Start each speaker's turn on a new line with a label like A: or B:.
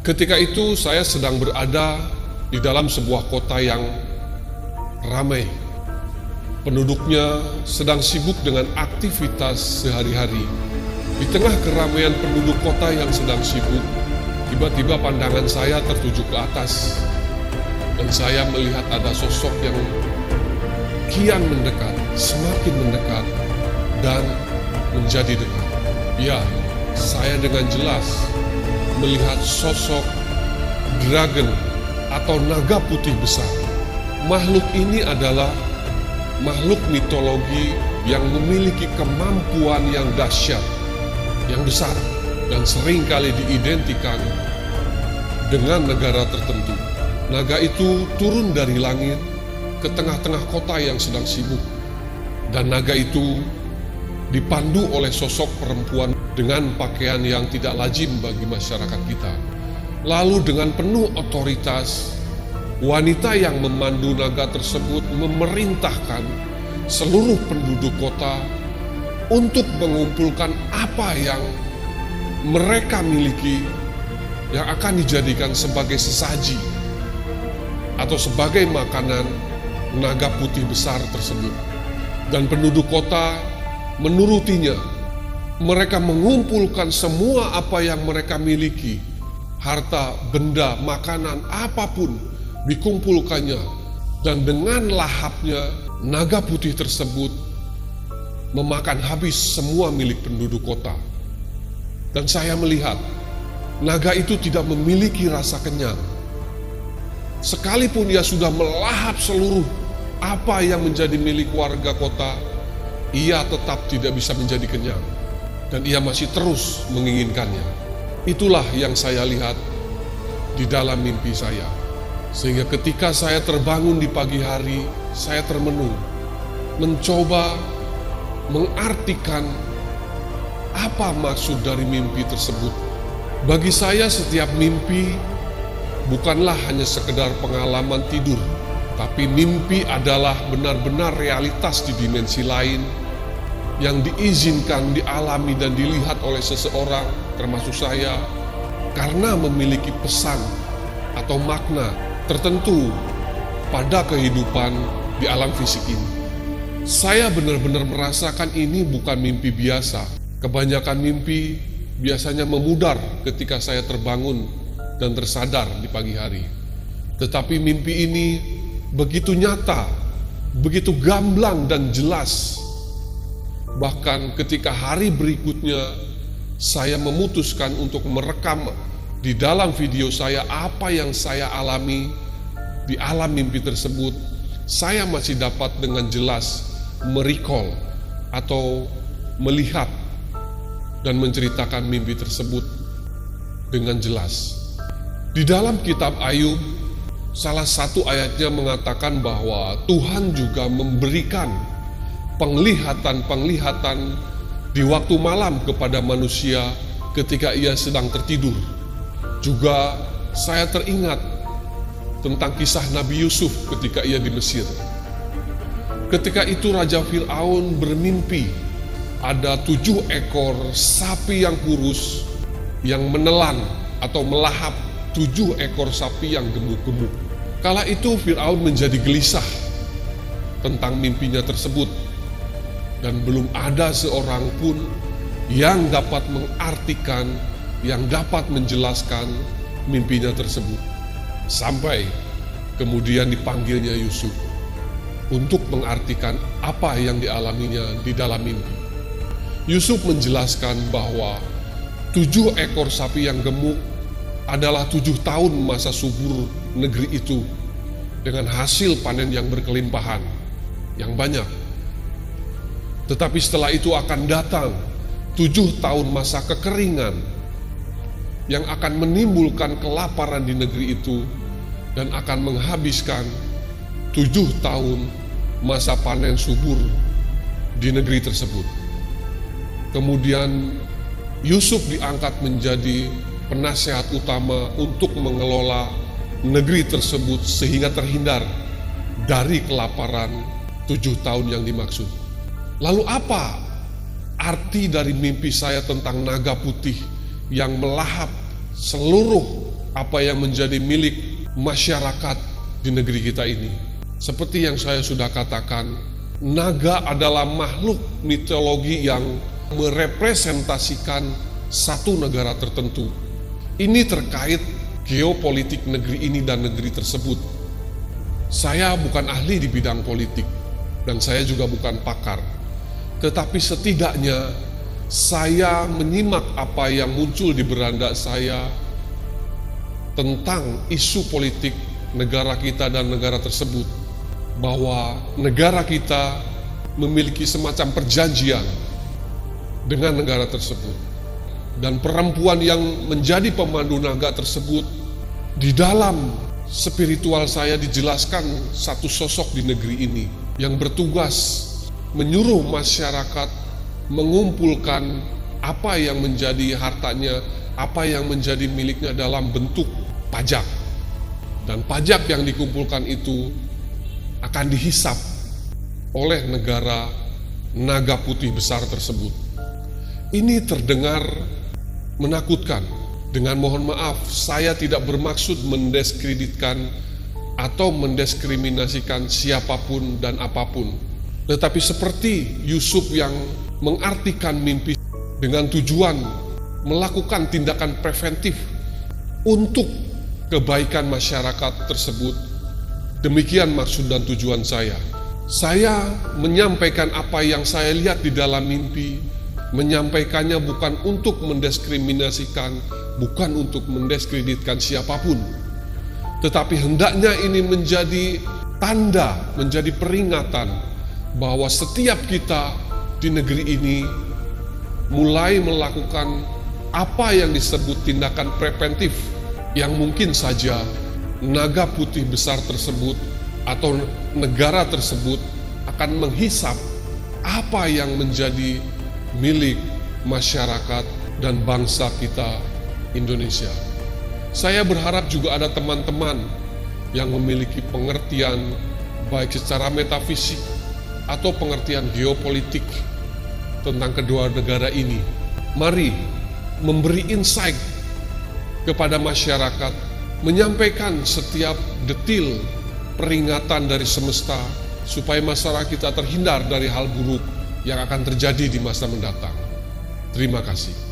A: Ketika itu saya sedang berada di dalam sebuah kota yang ramai. Penduduknya sedang sibuk dengan aktivitas sehari-hari. Di tengah keramaian penduduk kota yang sedang sibuk, tiba-tiba pandangan saya tertuju ke atas. Dan saya melihat ada sosok yang kian mendekat, semakin mendekat, dan menjadi dekat. Ya, saya dengan jelas melihat sosok dragon atau naga putih besar. Makhluk ini adalah makhluk mitologi yang memiliki kemampuan yang dahsyat, yang besar, dan sering kali diidentikan dengan negara tertentu. Naga itu turun dari langit ke tengah-tengah kota yang sedang sibuk. Dan naga itu dipandu oleh sosok perempuan dengan pakaian yang tidak lazim bagi masyarakat kita. Lalu dengan penuh otoritas, wanita yang memandu naga tersebut memerintahkan seluruh penduduk kota untuk mengumpulkan apa yang mereka miliki yang akan dijadikan sebagai sesaji atau sebagai makanan naga putih besar tersebut. Dan penduduk kota menurutinya. Mereka mengumpulkan semua apa yang mereka miliki, harta, benda, makanan, apapun dikumpulkannya. Dan dengan lahapnya, naga putih tersebut memakan habis semua milik penduduk kota. Dan saya melihat, naga itu tidak memiliki rasa kenyang. Sekalipun ia sudah melahap seluruh apa yang menjadi milik warga kota, ia tetap tidak bisa menjadi kenyang. Dan ia masih terus menginginkannya. Itulah yang saya lihat di dalam mimpi saya. Sehingga ketika saya terbangun di pagi hari, saya termenung, mencoba mengartikan apa maksud dari mimpi tersebut. Bagi saya setiap mimpi bukanlah hanya sekedar pengalaman tidur, tapi mimpi adalah benar-benar realitas di dimensi lain yang diizinkan dialami dan dilihat oleh seseorang, termasuk saya, karena memiliki pesan atau makna tertentu pada kehidupan di alam fisik ini. Saya benar-benar merasakan ini bukan mimpi biasa. Kebanyakan mimpi biasanya memudar ketika saya terbangun dan tersadar di pagi hari. Tetapi mimpi ini begitu nyata, begitu gamblang dan jelas. Bahkan ketika hari berikutnya saya memutuskan untuk merekam di dalam video saya apa yang saya alami di alam mimpi tersebut, saya masih dapat dengan jelas merecall atau melihat dan menceritakan mimpi tersebut dengan jelas. Di dalam kitab Ayub, salah satu ayatnya mengatakan bahwa Tuhan juga memberikan penglihatan-penglihatan di waktu malam kepada manusia ketika ia sedang tertidur. Juga saya teringat tentang kisah Nabi Yusuf ketika ia di Mesir. Ketika itu Raja Fir'aun bermimpi ada 7 ekor sapi yang kurus yang menelan atau melahap 7 ekor sapi yang gemuk-gemuk. Kala itu Fir'aun menjadi gelisah tentang mimpinya tersebut. Dan belum ada seorang pun yang dapat mengartikan, yang dapat menjelaskan mimpinya tersebut. Sampai kemudian dipanggilnya Yusuf untuk mengartikan apa yang dialaminya di dalam mimpi. Yusuf menjelaskan bahwa 7 ekor sapi yang gemuk adalah 7 tahun masa subur negeri itu dengan hasil panen yang berkelimpahan, yang banyak. Tetapi setelah itu akan datang 7 tahun masa kekeringan yang akan menimbulkan kelaparan di negeri itu dan akan menghabiskan 7 tahun masa panen subur di negeri tersebut. Kemudian Yusuf diangkat menjadi penasehat utama untuk mengelola negeri tersebut sehingga terhindar dari kelaparan 7 tahun yang dimaksud. Lalu apa arti dari mimpi saya tentang naga putih yang melahap seluruh apa yang menjadi milik masyarakat di negeri kita ini. Seperti yang saya sudah katakan, naga adalah makhluk mitologi yang merepresentasikan satu negara tertentu. Ini terkait geopolitik negeri ini dan negeri tersebut. Saya bukan ahli di bidang politik dan saya juga bukan pakar. Tetapi setidaknya saya menyimak apa yang muncul di beranda saya tentang isu politik negara kita dan negara tersebut, bahwa negara kita memiliki semacam perjanjian dengan negara tersebut. Dan perempuan yang menjadi pemandu naga tersebut, di dalam spiritual saya dijelaskan satu sosok di negeri ini yang bertugas menyuruh masyarakat mengumpulkan apa yang menjadi hartanya, apa yang menjadi miliknya dalam bentuk pajak. Dan pajak yang dikumpulkan itu akan dihisap oleh negara naga putih besar tersebut. Ini terdengar menakutkan. Dengan mohon maaf, saya tidak bermaksud mendiskreditkan atau mendiskriminasikan siapapun dan apapun. Tetapi seperti Yusuf yang mengartikan mimpi dengan tujuan melakukan tindakan preventif untuk kebaikan masyarakat tersebut, demikian maksud dan tujuan saya. Saya menyampaikan apa yang saya lihat di dalam mimpi, menyampaikannya bukan untuk mendiskriminasikan, bukan untuk mendiskreditkan siapapun, tetapi hendaknya ini menjadi tanda, menjadi peringatan bahwa setiap kita di negeri ini mulai melakukan apa yang disebut tindakan preventif, yang mungkin saja naga putih besar tersebut atau negara tersebut akan menghisap apa yang menjadi milik masyarakat dan bangsa kita Indonesia. Saya berharap juga ada teman-teman yang memiliki pengertian baik secara metafisik atau pengertian geopolitik tentang kedua negara ini. Mari memberi insight kepada masyarakat, menyampaikan setiap detil peringatan dari semesta supaya masyarakat kita terhindar dari hal buruk yang akan terjadi di masa mendatang. Terima kasih.